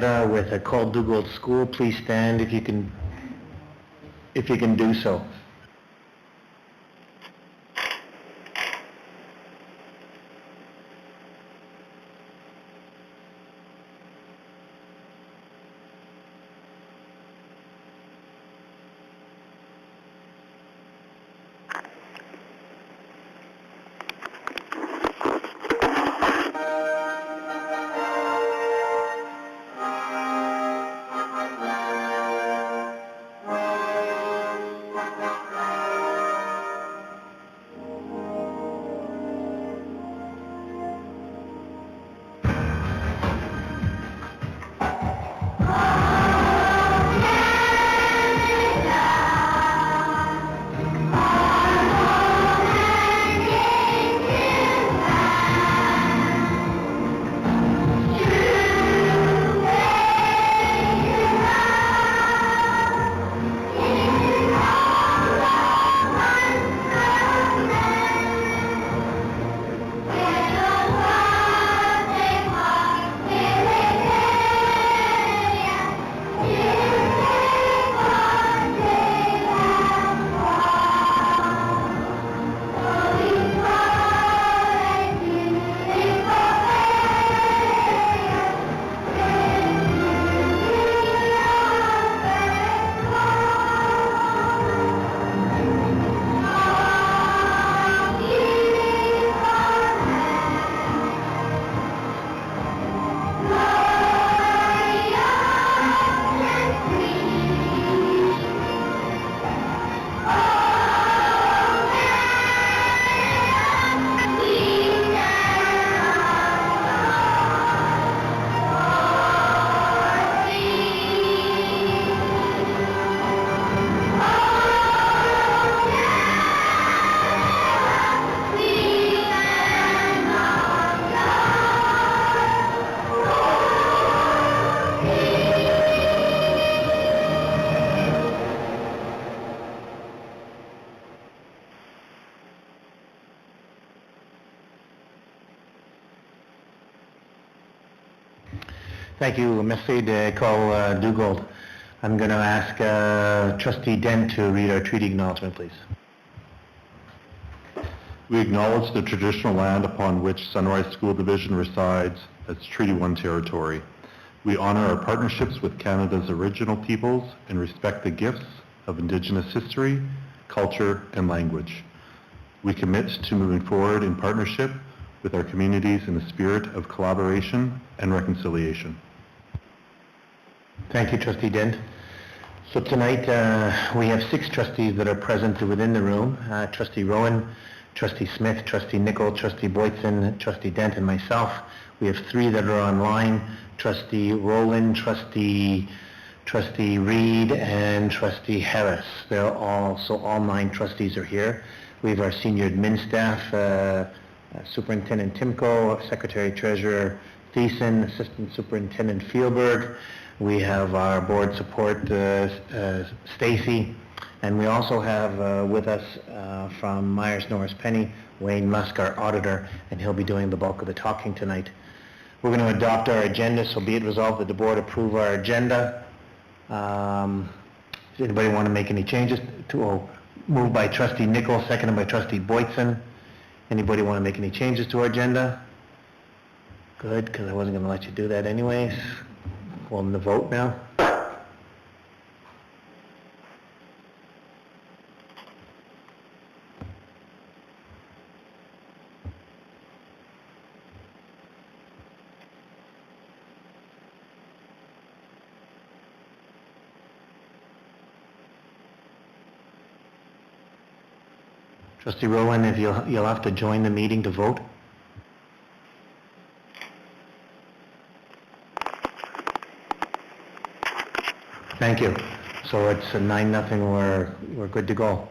with a Call Dugald School. Please stand if you can do so. Thank you. Merci de Call Dugald. I'm going to ask Trustee Dent to read our treaty acknowledgement, please. We acknowledge the traditional land upon which Sunrise School Division resides as Treaty 1 territory. We honor our partnerships with Canada's original peoples and respect the gifts of Indigenous history, culture, and language. We commit to moving forward in partnership with our communities in the spirit of collaboration and reconciliation. Thank you, Trustee Dent. So tonight we have 6 trustees that are present within the room. Trustee Rowan, Trustee Smith, Trustee Nicol, Trustee Boytson, Trustee Dent, and myself. We have 3 that are online: Trustee Rowland, Trustee Reed, and Trustee Harris. All 9 trustees are here. We have our senior admin staff, Superintendent Timko, Secretary Treasurer Thiessen, Assistant Superintendent Fielberg. We have our board support, Stacy, and we also have with us from Myers Norris Penny, Wayne Musk, our auditor, and he'll be doing the bulk of the talking tonight. We're going to adopt our agenda, so be it resolved that the board approve our agenda. Does anybody want to make any changes? Moved by Trustee Nicol, seconded by Trustee Boytson. Anybody want to make any changes to our agenda? Good, because I wasn't going to let you do that anyways. We'll on the vote now. Trustee Rowan, if you'll have to join the meeting to vote. Thank you. So it's 9-0. We're good to go.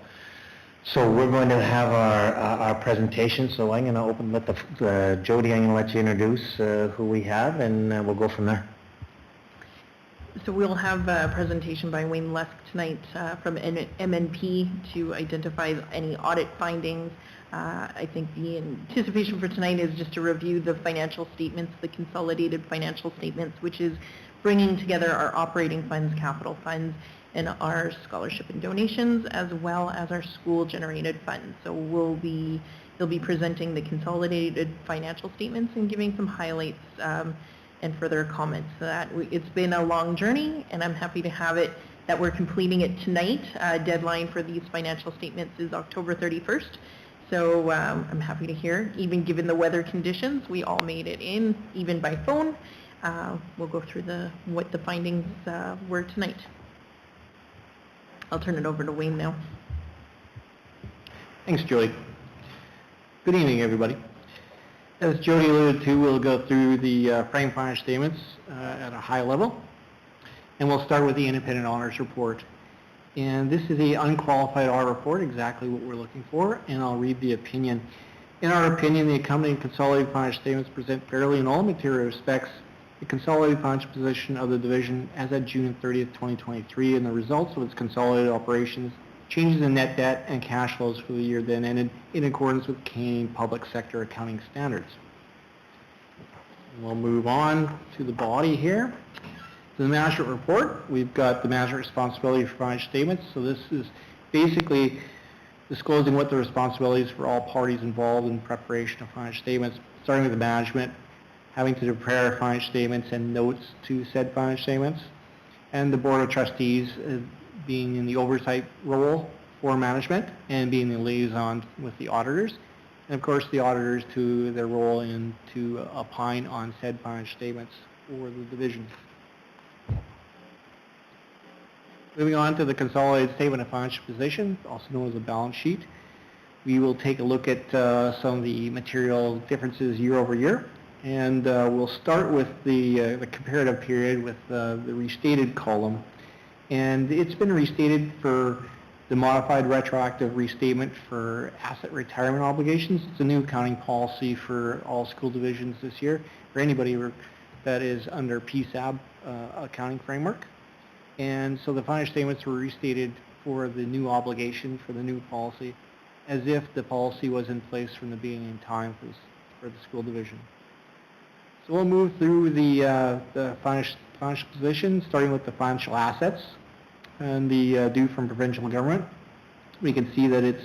So we're going to have our presentation. So I'm going to open with Jody. I'm going to let you introduce who we have, and we'll go from there. So we'll have a presentation by Wayne Lusk tonight from MNP to identify any audit findings. I think the anticipation for tonight is just to review the financial statements, the consolidated financial statements, which is bringing together our operating funds, capital funds, and our scholarship and donations, as well as our school-generated funds. So he'll be presenting the consolidated financial statements and giving some highlights and further comments to that. It's been a long journey, and I'm happy to have it that we're completing it tonight. Deadline for these financial statements is October 31st. So I'm happy to hear, even given the weather conditions, we all made it in, even by phone. We'll go through what the findings were tonight. I'll turn it over to Wayne now. Thanks, Jody. Good evening, everybody. As Jody alluded to, we'll go through the frame financial statements at a high level, and we'll start with the independent auditors report. And this is the unqualified audit report, exactly what we're looking for, and I'll read the opinion. In our opinion, the accompanying consolidated financial statements present fairly in all material respects the consolidated financial position of the division as at June 30th, 2023, and the results of its consolidated operations, changes in net debt and cash flows for the year then ended in accordance with Canadian public sector accounting standards. We'll move on to the body here. The management report, we've got the management responsibility for financial statements. So this is basically disclosing what the responsibilities for all parties involved in preparation of financial statements, starting with the management, having to prepare financial statements and notes to said financial statements, and the Board of Trustees being in the oversight role for management and being the liaison with the auditors, and of course the auditors to their role in to opine on said financial statements for the division. Moving on to the consolidated statement of financial position, also known as a balance sheet, we will take a look at some of the material differences year over year, and we'll start with the comparative period with the restated column. And it's been restated for the modified retroactive restatement for asset retirement obligations. It's a new accounting policy for all school divisions this year, for anybody that is under PSAB accounting framework. And so the financial statements were restated for the new obligation for the new policy, as if the policy was in place from the beginning of time for the school division. So we'll move through the financial position, starting with the financial assets and the due from provincial government. We can see that it's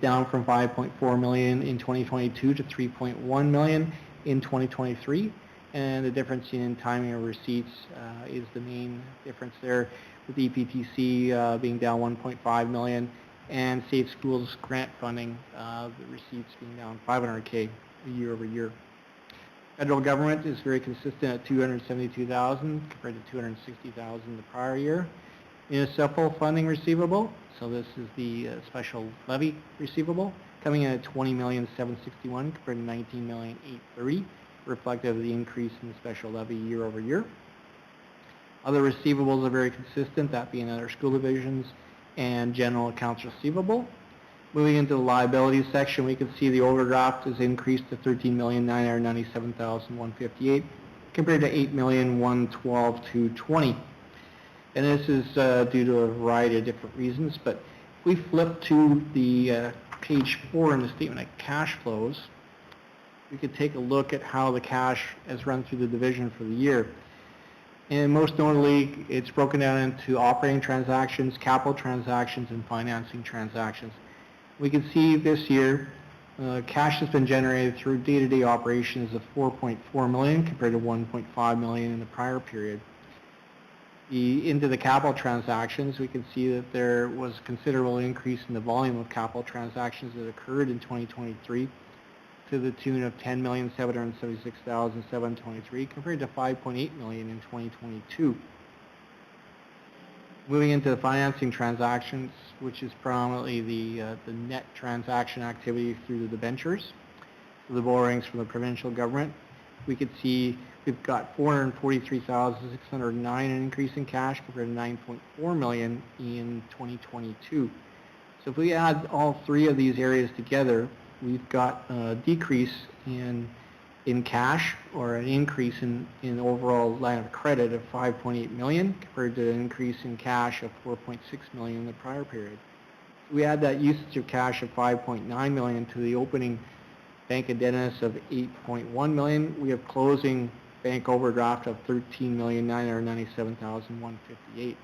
down from 5.4 million in 2022 to 3.1 million in 2023. And the difference in timing of receipts is the main difference there, with EPTC being down 1.5 million and Safe Schools grant funding, the receipts being down 500K year over year. Federal government is very consistent at 272,000 compared to 260,000 the prior year. Municipal funding receivable, so this is the special levy receivable, coming in at 20,761,000 compared to 19,830,000. Reflective of the increase in the special levy year over year. Other receivables are very consistent, that being other school divisions and general accounts receivable. Moving into the liabilities section, we can see the overdraft has increased to 13,997,158 compared to 8,112,220. And this is due to a variety of different reasons, but if we flip to the page 4 in the statement of cash flows, we could take a look at how the cash has run through the division for the year. And most notably, it's broken down into operating transactions, capital transactions, and financing transactions. We can see this year, cash has been generated through day-to-day operations of 4.4 million compared to 1.5 million in the prior period. Into the capital transactions, we can see that there was a considerable increase in the volume of capital transactions that occurred in 2023 to the tune of 10,776,723 compared to 5.8 million in 2022. Moving into the financing transactions, which is predominantly the net transaction activity through the debentures, the borrowings from the provincial government, we could see we've got 443,609 an increase in cash compared to 9.4 million in 2022. So if we add all three of these areas together, we've got a decrease in cash, or an increase in overall line of credit of 5.8 million compared to an increase in cash of 4.6 million in the prior period. We add that usage of cash of 5.9 million to the opening bank indebtedness of 8.1 million. We have closing bank overdraft of $13,997,158. And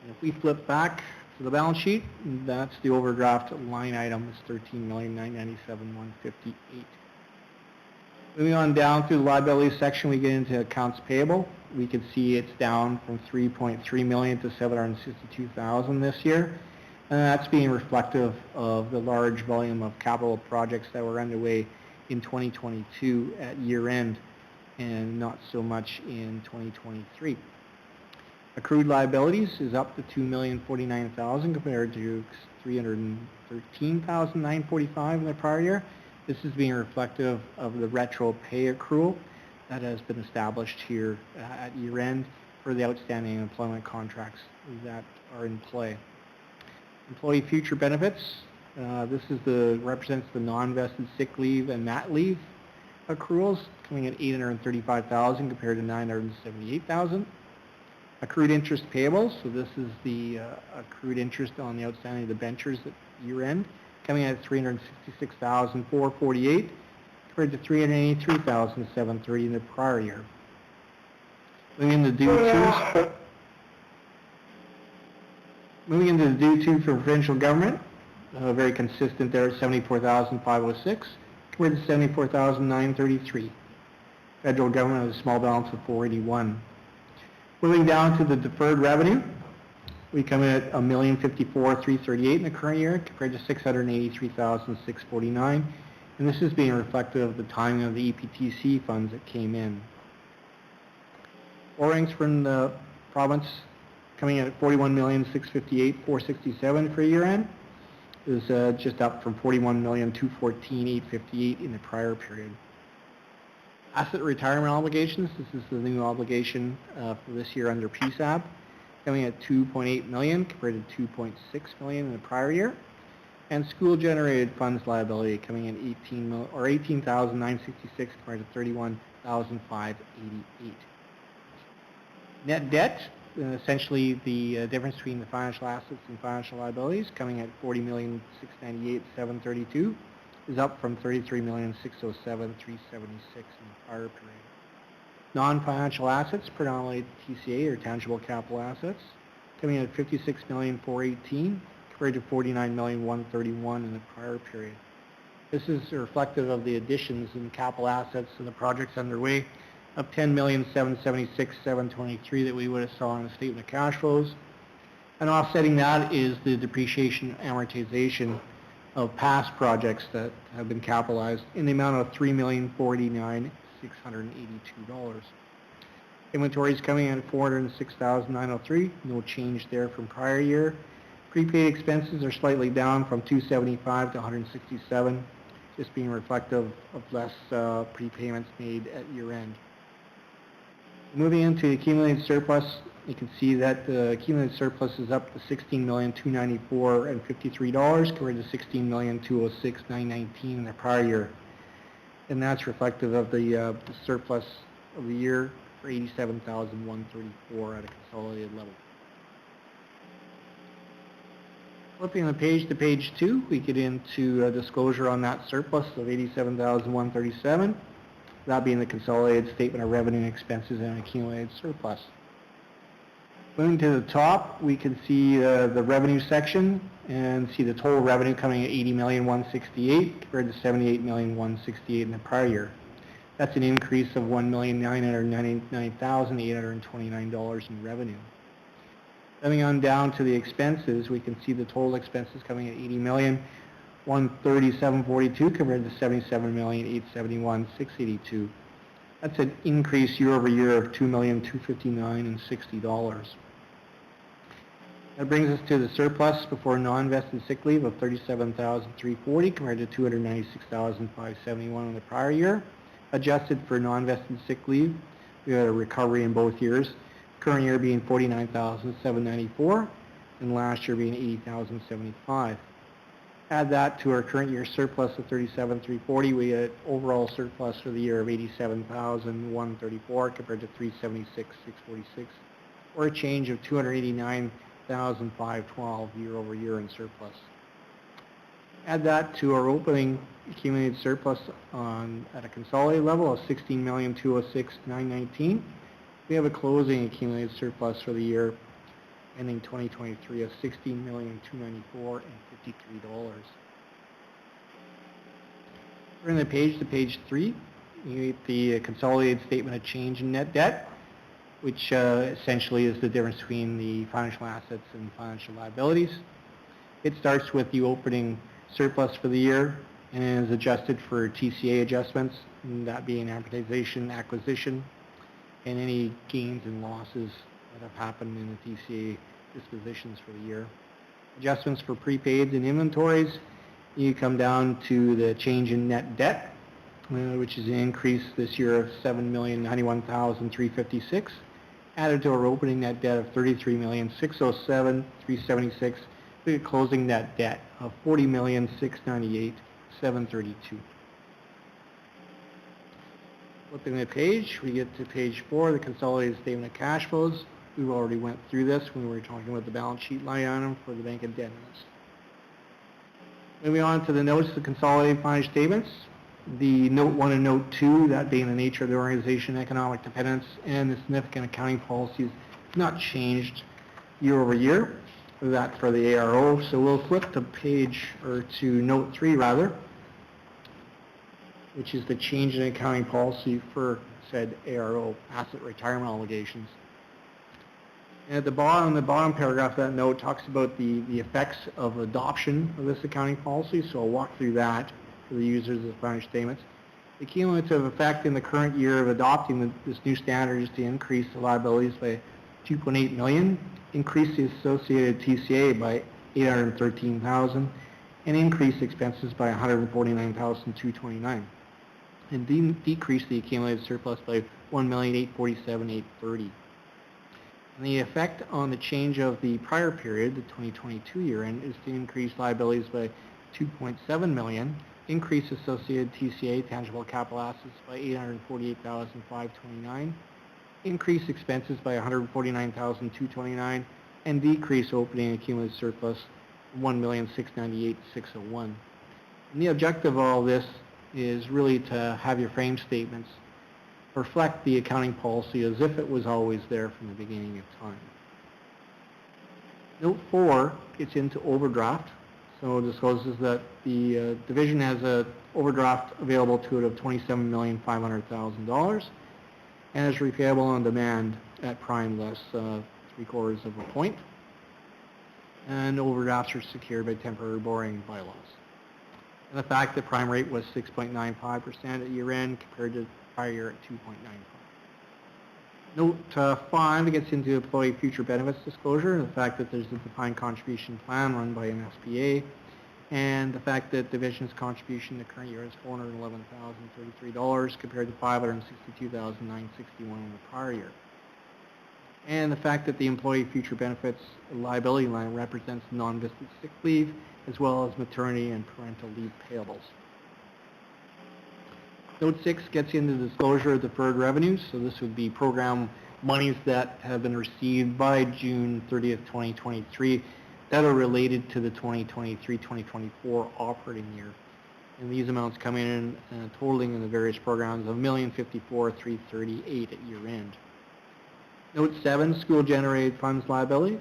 if we flip back to the balance sheet, that's the overdraft line item is $13,997,158. Moving on down through the liability section, we get into accounts payable. We can see it's down from $3.3 million to $762,000 this year. And that's being reflective of the large volume of capital projects that were underway in 2022 at year end and not so much in 2023. Accrued liabilities is up to $2,049,000 compared to $313,945 in the prior year. This is being reflective of the retro pay accrual that has been established here at year end for the outstanding employment contracts that are in play. Employee future benefits, this is represents the non-vested sick leave and mat leave accruals, coming at $835,000 compared to $978,000. Accrued interest payables, so this is the accrued interest on the outstanding debentures at year end, coming at $366,448 compared to $383,730 in the prior year. Moving into due to for provincial government, very consistent there at $74,506 compared to $74,933. Federal government has a small balance of $481. Moving down to the deferred revenue, we come in at $1,054,338 in the current year compared to $683,649, and this is being reflective of the timing of the EPTC funds that came in. Borrowings from the province coming in at $41,658,467 for year end is just up from $41,214,858 in the prior period. Asset retirement obligations, this is the new obligation for this year under PSAB, coming at $2.8 million compared to $2.6 million in the prior year. And school generated funds liability coming in $18,966 compared to $31,588. Net debt, essentially the difference between the financial assets and financial liabilities, coming at $40,698,732, is up from $33,607,376 in the prior period. Non-financial assets, predominantly TCA or tangible capital assets, coming in at $56,418,000 compared to $49,131,000 in the prior period. This is reflective of the additions in capital assets and the projects underway of $10,776,723 that we would have saw in the statement of cash flows. And offsetting that is the depreciation amortization of past projects that have been capitalized in the amount of $3,049,682. Inventories coming in at $406,903, no change there from prior year. Prepaid expenses are slightly down from $275 to $167, just being reflective of less prepayments made at year end. Moving into accumulated surplus, you can see that the accumulated surplus is up to $16,294,053 compared to $16,206,919 in the prior year. And that's reflective of the surplus of the year for $87,134 at a consolidated level. Flipping the page to page 2, we get into a disclosure on that surplus of $87,137, that being the consolidated statement of revenue and expenses and accumulated surplus. Moving to the top, we can see the revenue section and see the total revenue coming at $80,168,000 compared to $78,168,000 in the prior year. That's an increase of $1,999,829 in revenue. Coming on down to the expenses, we can see the total expenses coming at $80,137,422 compared to $77,871,682. That's an increase year over year of $2,259,060. That brings us to the surplus before non-vested sick leave of $37,340 compared to $296,571 in the prior year. Adjusted for non-vested sick leave, we had a recovery in both years. Current year being $49,794 and last year being $80,075. Add that to our current year surplus of $37,340, we had overall surplus for the year of $87,134 compared to $376,646, or a change of $289,512 year over year in surplus. Add that to our opening accumulated surplus at a consolidated level of $16,206,919. We have a closing accumulated surplus for the year ending 2023 of $16,294,053. Turning the page to page 3, you get the consolidated statement of change in net debt, which essentially is the difference between the financial assets and financial liabilities. It starts with the opening surplus for the year and is adjusted for TCA adjustments, and that being amortization, acquisition, and any gains and losses that have happened in the TCA dispositions for the year. Adjustments for prepaids and inventories, you come down to the change in net debt, which is an increase this year of $7,091,356, added to our opening net debt of $33,607,376, with a closing net debt of $40,698,732. Flipping the page, we get to page 4, the consolidated statement of cash flows. We already went through this when we were talking about the balance sheet line item for the bank indebtedness. Moving on to the notes of the consolidated financial statements. The note 1 and note 2, that being the nature of the organization, economic dependence, and the significant accounting policies, not changed year over year. That for the ARO. So we'll flip to page, or to note 3 rather, which is the change in accounting policy for said ARO, asset retirement obligations. And at the bottom paragraph of that note talks about the effects of adoption of this accounting policy, so I'll walk through that for the users of the financial statements. The cumulative effect in the current year of adopting this new standard is to increase the liabilities by $2.8 million, increase the associated TCA by $813,000, and increase expenses by $149,229, and decrease the accumulated surplus by $1,847,830. And the effect on the change of the prior period, the 2022 year end, is to increase liabilities by $2.7 million, increase associated TCA, tangible capital assets, by $848,529, increase expenses by $149,229, and decrease opening accumulated surplus $1,698,601. And the objective of all this is really to have your frame statements reflect the accounting policy as if it was always there from the beginning of time. Note 4 gets into overdraft. So it discloses that the division has an overdraft available to it of $27,500,000 and is repayable on demand at prime less 3/4 of a point. And overdrafts are secured by temporary borrowing bylaws. And the fact that prime rate was 6.95% at year end compared to prior year at 2.95. Note 5 gets into employee future benefits disclosure, and the fact that there's a defined contribution plan run by an SBA, and the fact that division's contribution the current year is $411,033 compared to $562,961 in the prior year. And the fact that the employee future benefits liability line represents non-visited sick leave, as well as maternity and parental leave payables. Note 6 gets into the disclosure of deferred revenues, so this would be program monies that have been received by June 30th, 2023 that are related to the 2023-2024 operating year. And these amounts come in totaling in the various programs of $1,054,338 at year end. Note 7, school generated funds liability.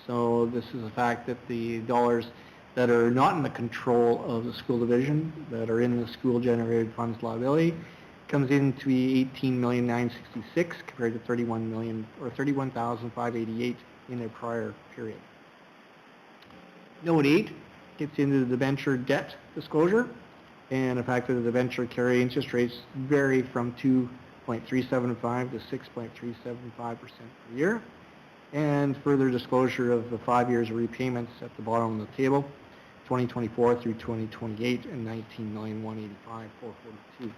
So this is the fact that the dollars that are not in the control of the school division, that are in the school generated funds liability, comes in to be $18,966,000 compared to $31,588 in the prior period. Note 8 gets into the debenture debt disclosure, and the fact that the debenture carry interest rates vary from 2.375 to 6.375% per year, and further disclosure of the 5 years of repayments at the bottom of the table, 2024 through 2028, and $19,185,442.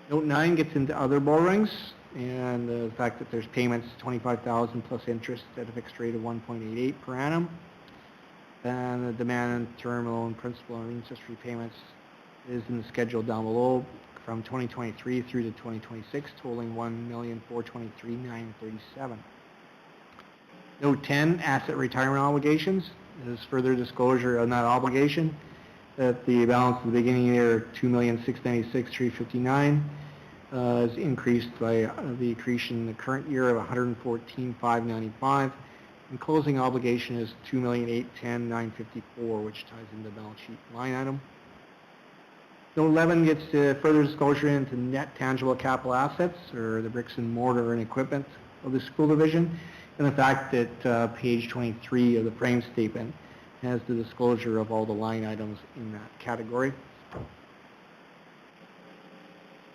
Note 9 gets into other borrowings, and the fact that there's payments $25,000 plus interest at a fixed rate of 1.88 per annum, and the demand and term loan principal and interest repayments is in the schedule down below from 2023 through to 2026, totaling $1,423,937. Note 10, asset retirement obligations. There's further disclosure on that obligation that the balance at the beginning of the year, $2,696,359, is increased by the accretion in the current year of $114,595, and closing obligation is $2,810,954, which ties into the balance sheet line item. Note 11 gets further disclosure into net tangible capital assets, or the bricks and mortar and equipment of the school division, and the fact that page 23 of the frame statement has the disclosure of all the line items in that category.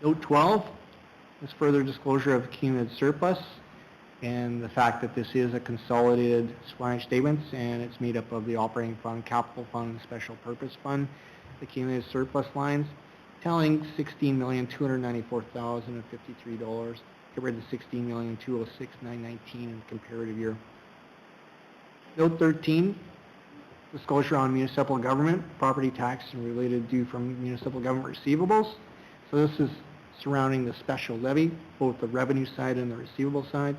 Note 12 is further disclosure of accumulated surplus, and the fact that this is a consolidated financial statements, and it's made up of the operating fund, capital fund, and special purpose fund, accumulated surplus lines, telling $16,294,053 compared to $16,206,919 in the comparative year. Note 13, disclosure on municipal government, property tax, and related due from municipal government receivables. So this is surrounding the special levy, both the revenue side and the receivable side.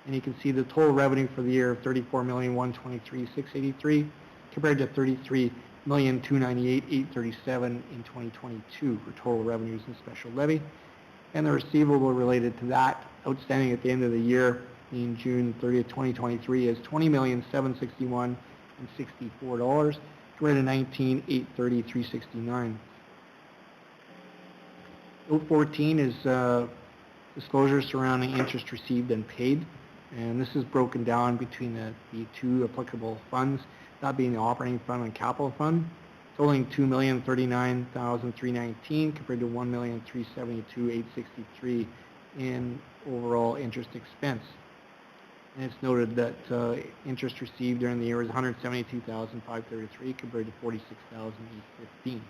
And you can see the total revenue for the year of $34,123,683 compared to $33,298,837 in 2022 for total revenues and special levy. And the receivable related to that, outstanding at the end of the year in June 30th, 2023, is $20,761,064 compared to $19,830,369. Note 14 is disclosure surrounding interest received and paid, and this is broken down between the two applicable funds, that being the operating fund and capital fund, totaling $2,039,319 compared to $1,372,863 in overall interest expense. And it's noted that interest received during the year was $172,533 compared to $46,815.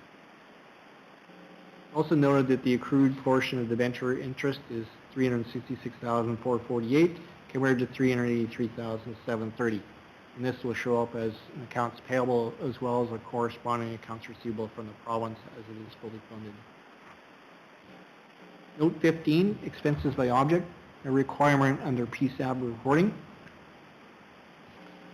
Also noted that the accrued portion of the debenture interest is $366,448 compared to $383,730. And this will show up as an accounts payable as well as a corresponding accounts receivable from the province as it is fully funded. Note 15, expenses by object, a requirement under PSAB reporting.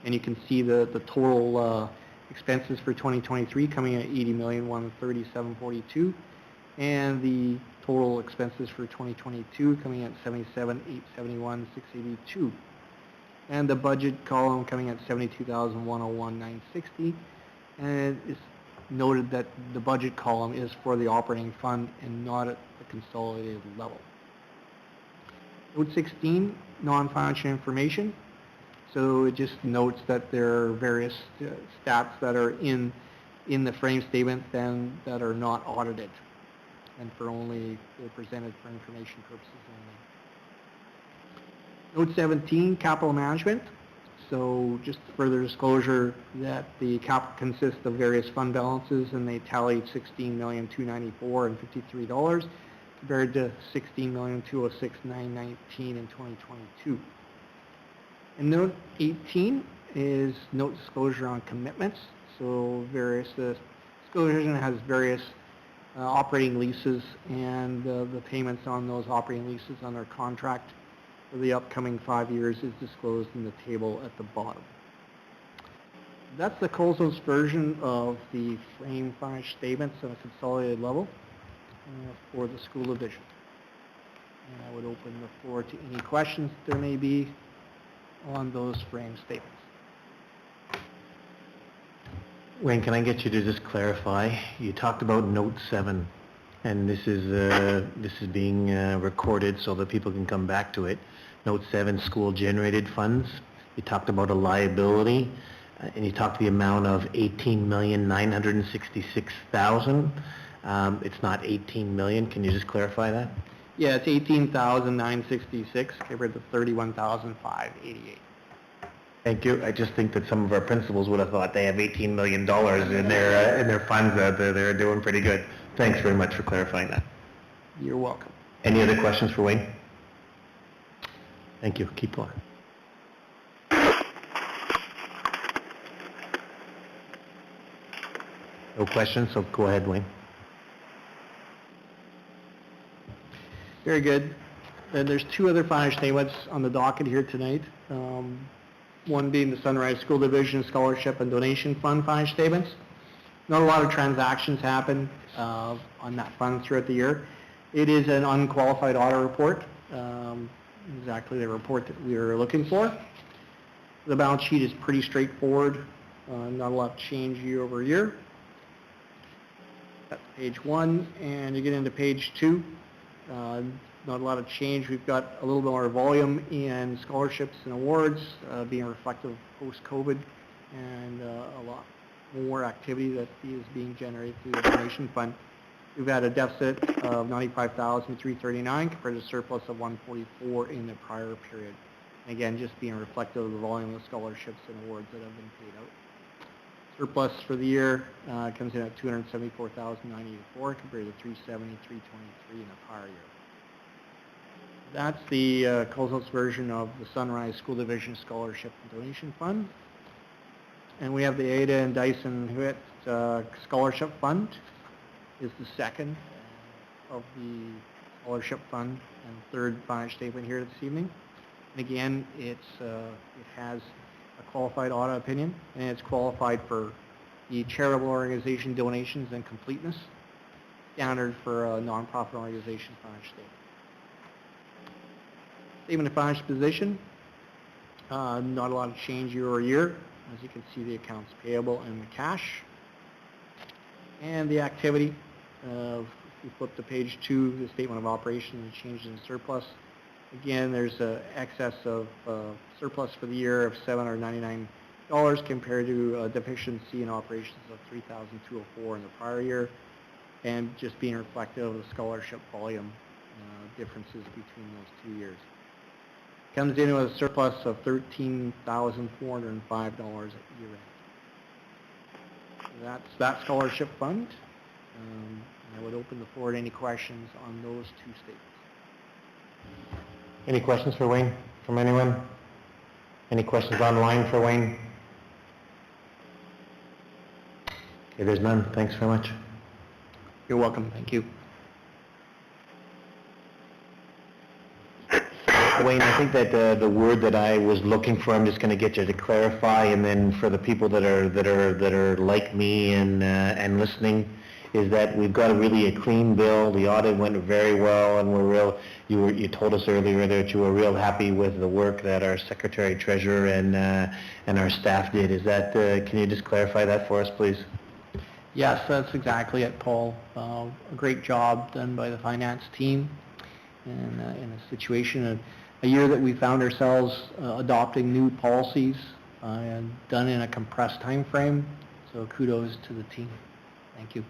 And you can see the total expenses for 2023 coming in at $80,137,42, and the total expenses for 2022 coming at $77,871,682. And the budget column coming at $72,101,960, and it's noted that the budget column is for the operating fund and not at the consolidated level. Note 16, non-financial information. So it just notes that there are various stats that are in the frame statement then that are not audited, and they're presented for information purposes only. Note 17, capital management. So just further disclosure that the cap consists of various fund balances, and they tallied $16,294,053 compared to $16,206,919 in 2022. And note 18 is note disclosure on commitments. So various disclosure has various operating leases, and the payments on those operating leases on their contract for the upcoming 5 years is disclosed in the table at the bottom. That's the Colso's version of the frame financial statements on a consolidated level for the school division. And I would open the floor to any questions there may be on those frame statements. Wayne, can I get you to just clarify? You talked about note 7, and this is being recorded so that people can come back to it. Note 7, school generated funds. You talked about a liability, and you talked the amount of $18,966,000. It's not 18 million. Can you just clarify that? Yeah, it's 18,966 compared to 31,588. Thank you. I just think that some of our principals would have thought they have $18 million in their funds that they're doing pretty good. Thanks very much for clarifying that. You're welcome. Any other questions for Wayne? Thank you. Keep going. No questions, so go ahead, Wayne. Very good. And there's two other financial statements on the docket here tonight. one being the Sunrise School Division Scholarship and Donation Fund financial statements. Not a lot of transactions happen on that fund throughout the year. It is an unqualified audit report, exactly the report that we were looking for. The balance sheet is pretty straightforward, not a lot of change year over year. That's page 1, and you get into page 2. Not a lot of change. We've got a little bit more volume in scholarships and awards, being reflective of post-COVID, and a lot more activity that is being generated through the donation fund. We've had a deficit of $95,339 compared to a surplus of $144 in the prior period. And again, just being reflective of the volume of scholarships and awards that have been paid out. Surplus for the year comes in at $274,984 compared to $370,323 in the prior year. That's the Coles Notes version of the Sunrise School Division Scholarship and Donation Fund. And we have the Ada and Dyson Hewitt Scholarship Fund is the second of the scholarship fund and third financial statement here this evening. And again, it has a qualified audit opinion, and it's qualified for the charitable organization donations and completeness, standard for a nonprofit organization financial statement. Statement of financial position, not a lot of change year over year. As you can see, the accounts payable and the cash. And the activity, if we flip to page 2, the statement of operations and changes in surplus. Again, there's an excess of surplus for the year of $799 compared to a deficiency in operations of $3,204 in the prior year, and just being reflective of the scholarship volume differences between those 2 years. Comes in with a surplus of $13,405 at year-end. That's that scholarship fund. I would open the floor to any questions on those 2 statements. Any questions for Wayne from anyone? Any questions online for Wayne? Okay, there's none. Thanks very much. You're welcome. Thank you. Wayne, I think that the word that I was looking for, I'm just going to get you to clarify, and then for the people that are like me and listening, is that we've got a clean bill. The audit went very well, and you told us earlier that you were real happy with the work that our secretary treasurer and our staff did. Is that can you just clarify that for us, please? Yes, that's exactly it, Paul. A great job done by the finance team, and in a situation, a year that we found ourselves adopting new policies and done in a compressed time frame. So kudos to the team. Thank you.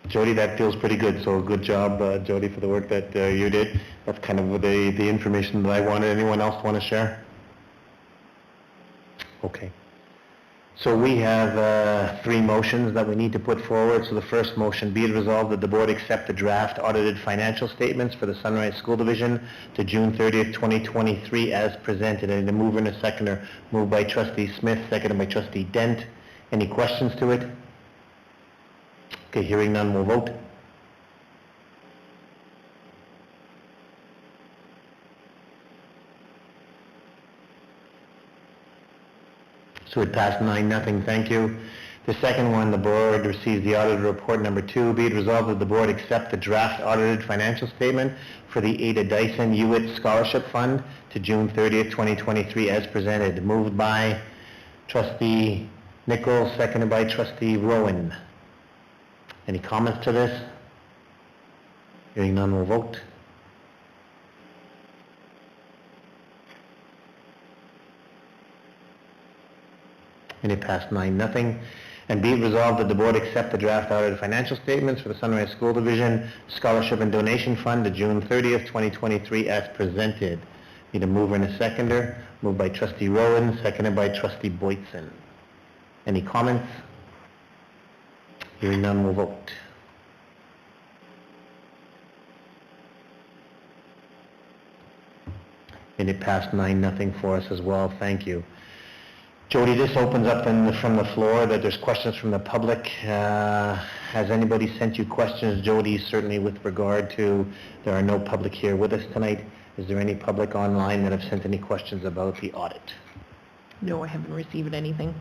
Jody, that feels pretty good. So good job, Jody, for the work that you did. That's kind of the information that I wanted. Anyone else want to share? Okay. So we have 3 motions that we need to put forward. So the first motion, be it resolved that the board accept the draft audited financial statements for the Sunrise School Division to June 30th, 2023 as presented. And the mover and a seconder, moved by Trustee Smith, seconded by Trustee Dent. Any questions to it? Okay, hearing none, we'll vote. So it passed 9-0. Thank you. The second one, the board receives the audited report number 2. Be it resolved that the board accept the draft audited financial statement for the Ada Dyson Hewitt Scholarship Fund to June 30th, 2023 as presented. Moved by Trustee Nichols, seconded by Trustee Rowan. Any comments to this? Hearing none, we'll vote. And it passed 9-0. And be it resolved that the board accept the draft audited financial statements for the Sunrise School Division Scholarship and Donation Fund to June 30th, 2023 as presented. Need a mover and a seconder. Moved by Trustee Rowan, seconded by Trustee Boytson. Any comments? Hearing none, we'll vote. And it passed 9-0 for us as well. Thank you. Jody, this opens up from the floor that there's questions from the public. Has anybody sent you questions, Jody? Certainly with regard to, there are no public here with us tonight. Is there any public online that have sent any questions about the audit? No, I haven't received anything.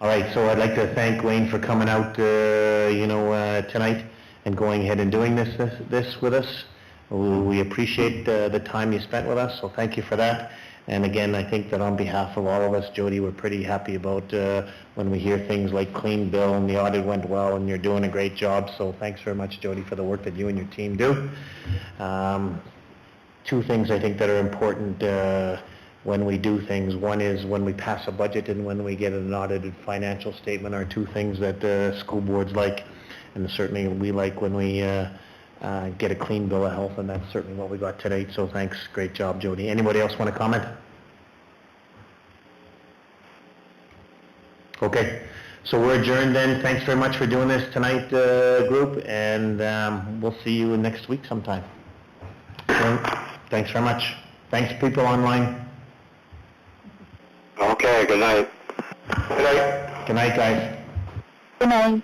All right, so I'd like to thank Wayne for coming out, tonight and going ahead and doing this with us. We appreciate the time you spent with us, so thank you for that. And again, I think that on behalf of all of us, Jody, we're pretty happy about when we hear things like clean bill and the audit went well and you're doing a great job. So thanks very much, Jody, for the work that you and your team do. Two things I think that are important when we do things. One is when we pass a budget and when we get an audited financial statement are two things that school boards like, and certainly we like when we get a clean bill of health, and that's certainly what we got today. So thanks, great job, Jody. Anybody else want to comment? Okay, so we're adjourned then. Thanks very much for doing this tonight, group, and we'll see you next week sometime. Thanks very much. Thanks, people online. Okay, good night. Good night. Good night, guys. Good night.